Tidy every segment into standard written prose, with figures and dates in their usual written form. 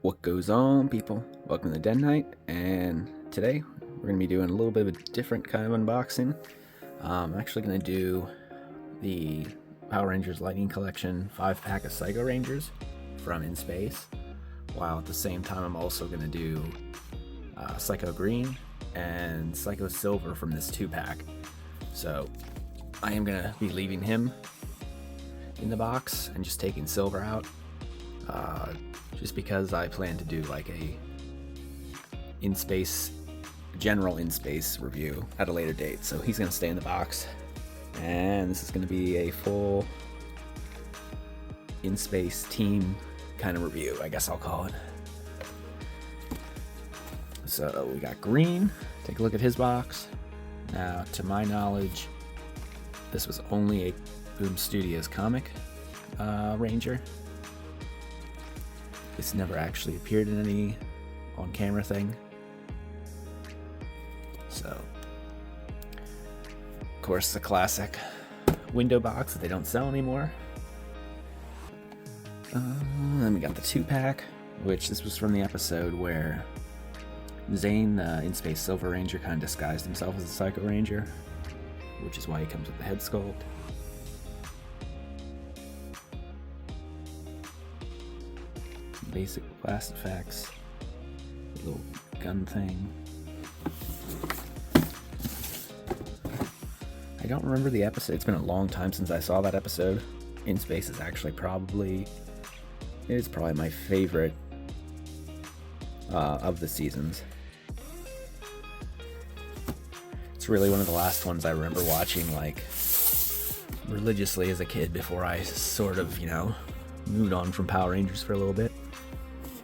What goes on, people? Welcome to the Den Night, and today we're going to be doing a little bit of a different kind of unboxing. I'm actually going to do the Power Rangers Lightning Collection 5-pack of Psycho Rangers from In Space, while at the same time I'm also going to do Psycho Green and Psycho Silver from this 2-pack. So I am going to be leaving him in the box and just taking Silver out. Just because I plan to do like a general In Space review at a later date. So he's going to stay in the box, and this is going to be a full In Space team kind of review, I guess I'll call it. So we got Green. Take a look at his box. Now, to my knowledge, this was only a Boom Studios comic Ranger. This never actually appeared in any on-camera thing. So, of course, the classic window box that they don't sell anymore. Then we got the 2-pack, which this was from the episode where Zane, the In Space Silver Ranger, kind of disguised himself as a Psycho Ranger, which is why he comes with the head sculpt. Basic blast effects, little gun thing. I don't remember the episode. It's been a long time since I saw that episode. In Space is actually probably my favorite of the seasons. It's really one of the last ones I remember watching like religiously as a kid before I sort of, moved on from Power Rangers for a little bit.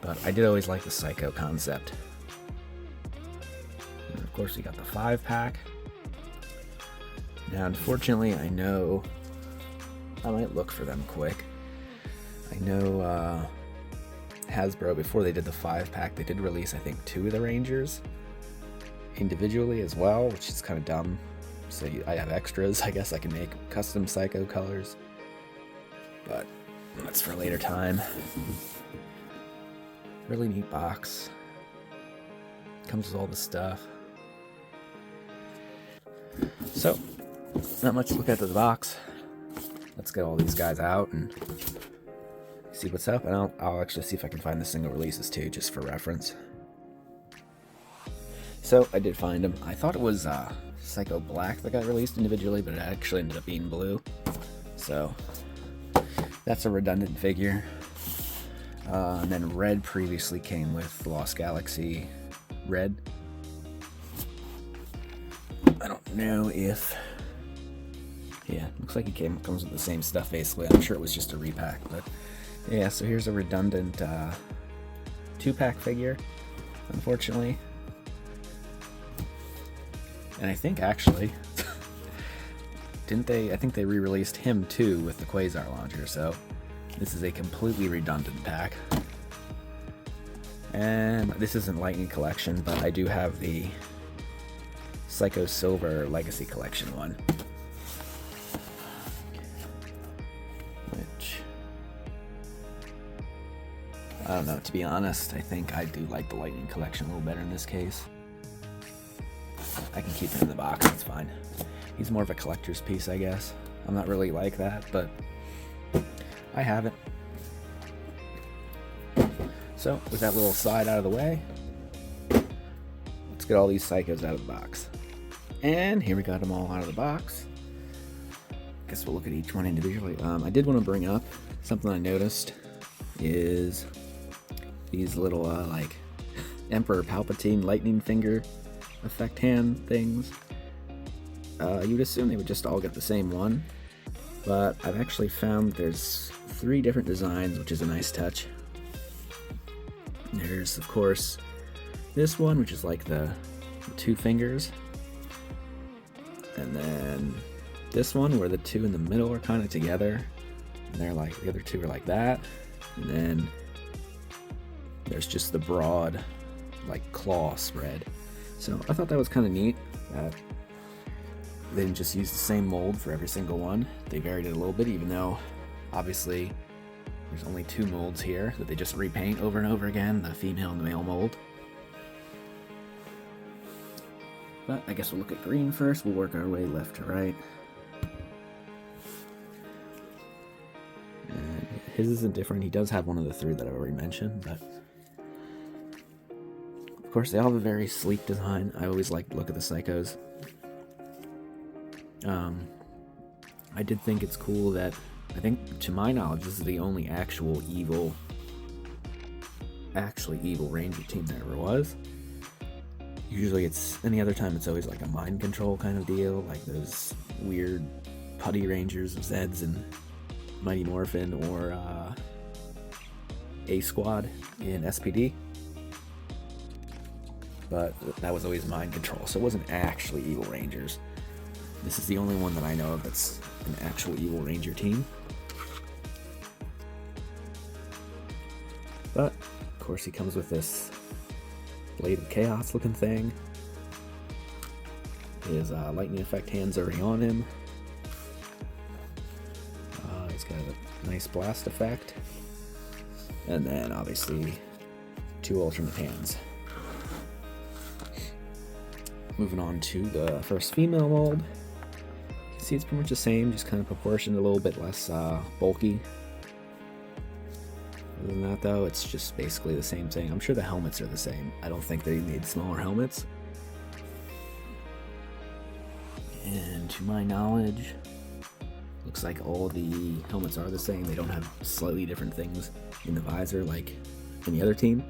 But I did always like the Psycho concept. And of course we got the 5-pack. Now unfortunately I know I might look for them quick. I know Hasbro, before they did the 5-pack, they did release I think 2 of the Rangers individually as well, which is kind of dumb. So I have extras. I guess I can make custom Psycho colors, but that's for a later time. Really neat box. Comes with all the stuff. So, not much to look at the box. Let's get all these guys out and see what's up. And I'll actually see if I can find the single releases too, just for reference. So, I did find them. I thought it was Psycho Black that got released individually, but it actually ended up being blue. So, that's a redundant figure. And then Red previously came with Lost Galaxy Red. I don't know if... Yeah, looks like it comes with the same stuff basically. I'm sure it was just a repack, but... Yeah, so here's a redundant 2-pack figure, unfortunately. And I think actually... Didn't they? I think they re-released him too with the Quasar launcher, so... This is a completely redundant pack. And this isn't Lightning Collection, but I do have the Psycho Silver Legacy Collection one. Which, I don't know, to be honest, I think I do like the Lightning Collection a little better in this case. I can keep it in the box, it's fine. He's more of a collector's piece, I guess. I'm not really like that, but I have it. So, with that little slide out of the way, let's get all these Psychos out of the box. And here we got them all out of the box. Guess we'll look at each one individually. I did want to bring up something I noticed is these little like Emperor Palpatine lightning finger effect hand things. You'd assume they would just all get the same one, but I've actually found there's 3 different designs, which is a nice touch. There's, of course, this one, which is like the 2 fingers. And then this one, where the 2 in the middle are kind of together. And they're like, the other 2 are like that. And then there's just the broad, like, claw spread. So I thought that was kind of neat. That they didn't just use the same mold for every single one. They varied it a little bit, even though, obviously, There's only 2 molds here that they just repaint over and over again, the female and the male mold. But I guess we'll look at green first. We'll work our way left to right. And his isn't different. He does have one of the 3 that I've already mentioned, but of course they all have a very sleek design. I always like to look at the Psychos. I did think it's cool that, I think, to my knowledge, this is the only actually evil Ranger team there ever was. Usually it's, any other time it's always like a mind control kind of deal, like those weird putty Rangers of Zeds and Mighty Morphin, or A-Squad in SPD. But that was always mind control, so it wasn't actually evil Rangers. This is the only one that I know of that's an actual evil Ranger team. But, of course, he comes with this Blade of Chaos looking thing. His lightning effect hand's already on him. He's got a nice blast effect. And then, obviously, 2 alternate hands. Moving on to the first female mold. You can see it's pretty much the same, just kind of proportioned a little bit less bulky. Other than that, though, it's just basically the same thing. I'm sure the helmets are the same. I don't think they made smaller helmets. And to my knowledge, looks like all the helmets are the same. They don't have slightly different things in the visor like any other team.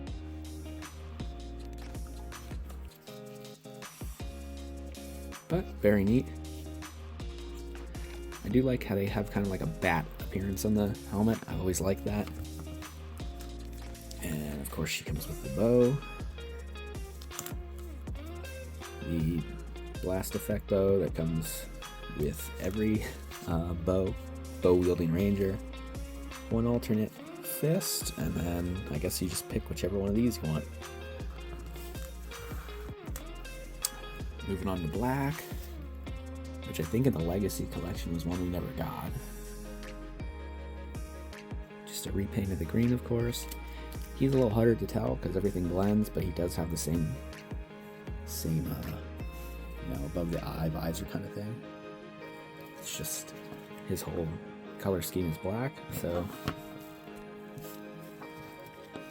But very neat. I do like how they have kind of like a bat appearance on the helmet. I always like that. And of course she comes with the bow. The blast effect bow that comes with every bow wielding Ranger. 1 alternate fist, and then I guess you just pick whichever one of these you want. Moving on to black, which I think in the Legacy collection was one we never got. Just a repaint of the green, of course. He's a little harder to tell because everything blends, but he does have the same above the eye visor kind of thing. It's just his whole color scheme is black, so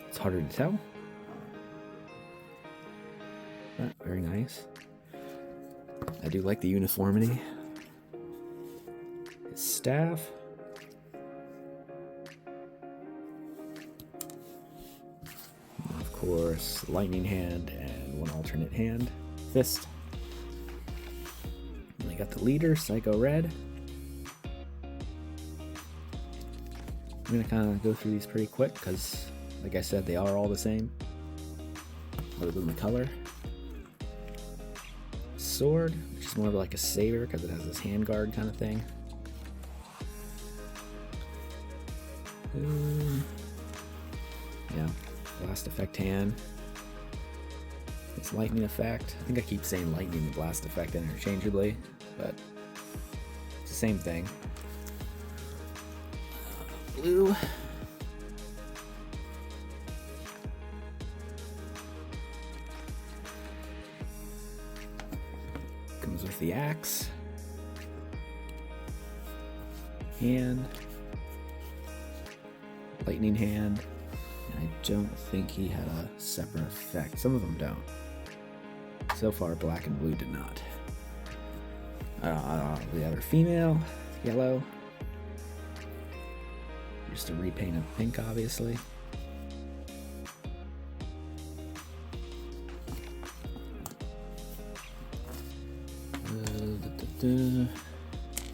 it's harder to tell. But very nice. I do like the uniformity. His staff. And of course, lightning hand and 1 alternate hand. Fist. And we got the leader, Psycho Red. I'm going to kind of go through these pretty quick because, like I said, they are all the same, other than the color. Sword, which is more of like a saber because it has this handguard kind of thing. Yeah, blast effect hand. It's lightning effect. I think I keep saying lightning and blast effect interchangeably, but it's the same thing. Blue. Comes with the axe. Hand. Lightning hand. And I don't think he had a separate effect. Some of them don't. So far, black and blue did not. The other female, yellow. Just a repaint of pink, obviously.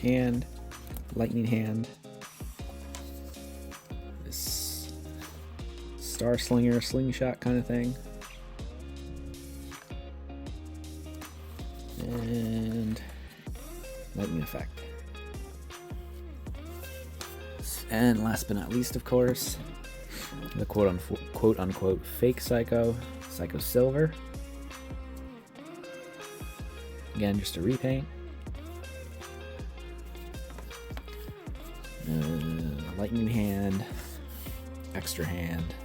Hand, lightning hand. This star slinger, slingshot kind of thing. And lightning effect. And last but not least, of course, the quote unquote fake Psycho, Psycho Silver. Again, just a repaint. Lightning hand, extra hand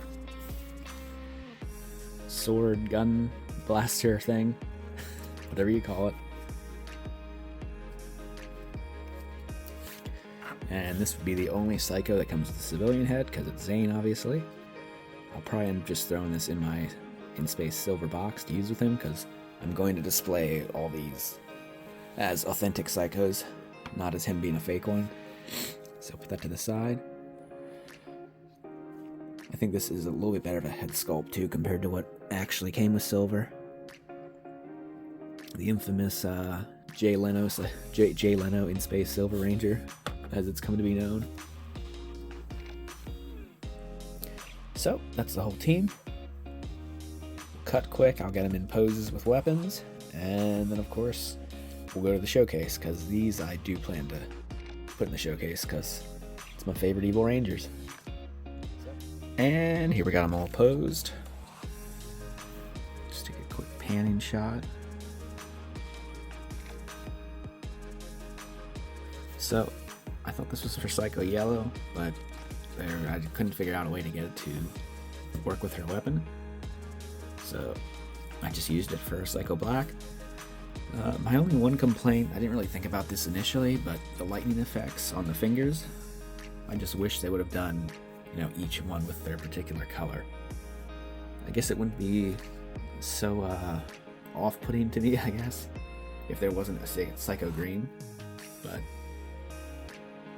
sword, gun, blaster thing, whatever you call it. And this would be the only Psycho that comes with the civilian head, because it's Zane, obviously. I'll probably end up just throwing this in my in-space silver box to use with him, because I'm going to display all these as authentic Psychos, not as him being a fake one. So put that to the side. I think this is a little bit better of a head sculpt too compared to what actually came with silver. The infamous Jay Leno in Space Silver Ranger, as it's come to be known. So that's the whole team. Cut quick, I'll get them in poses with weapons, and then of course we'll go to the showcase, because these I do plan to put in the showcase because it's my favorite Evil Rangers. And here we got them all posed. Just take a quick panning shot. So I thought this was for Psycho Yellow, but I couldn't figure out a way to get it to work with her weapon, so I just used it for Psycho Black. My only one complaint, I didn't really think about this initially, but the lightning effects on the fingers, I just wish they would have done, each one with their particular color. I guess it wouldn't be so off-putting to me, I guess, if there wasn't a Psycho Green, but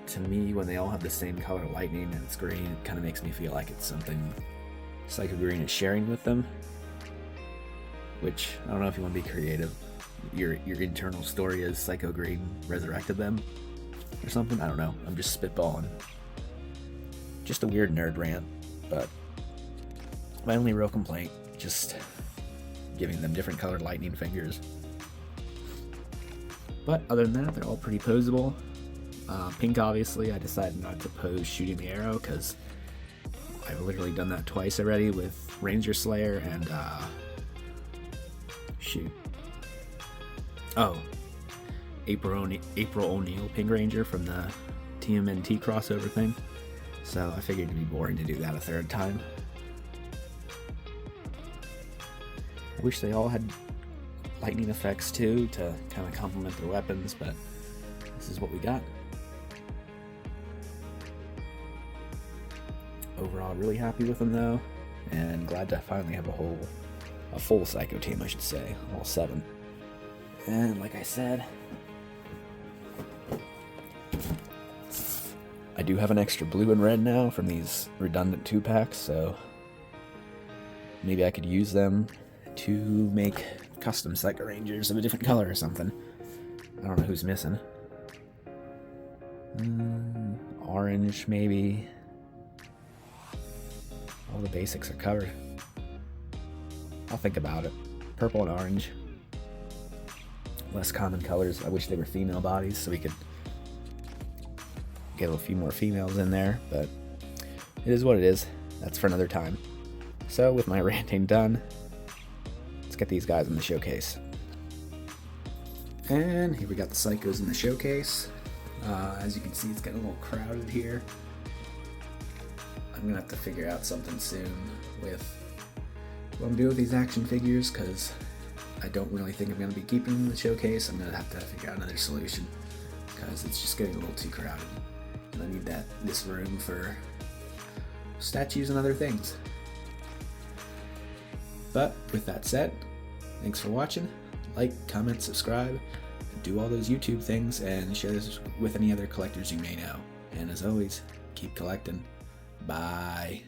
to me, when they all have the same color lightning and it's green, it kind of makes me feel like it's something Psycho Green is sharing with them, which, I don't know if you want to be creative. Your internal story is Psycho Green resurrected them or something. I don't know. I'm just spitballing. Just a weird nerd rant, but my only real complaint, just giving them different colored lightning fingers. But other than that, they're all pretty posable. Pink, obviously, I decided not to pose shooting the arrow because I've literally done that twice already with Ranger Slayer and April O'Neil Pink Ranger from the TMNT crossover thing. So I figured it'd be boring to do that a third time. I wish they all had lightning effects too to kind of complement their weapons, but this is what we got. Overall, really happy with them though, and glad to finally have a full Psycho team, I should say, all 7. And like I said, I do have an extra blue and red now from these redundant 2-packs, so maybe I could use them to make custom Psycho Rangers of a different color or something. I don't know who's missing. Orange, maybe. All the basics are covered. I'll think about it. Purple and orange. Less common colors. I wish they were female bodies so we could get a few more females in there, but it is what it is. That's for another time. So with my ranting done, let's get these guys in the showcase. And here we got the Psychos in the showcase. As you can see, it's getting a little crowded here. I'm gonna have to figure out something soon with what I'm doing with these action figures, because I don't really think I'm gonna be keeping them in the showcase. I'm gonna have to figure out another solution because it's just getting a little too crowded, and I need this room for statues and other things. But with that said, thanks for watching. Like, comment, subscribe, do all those YouTube things, and share this with any other collectors you may know. And as always, keep collecting. Bye.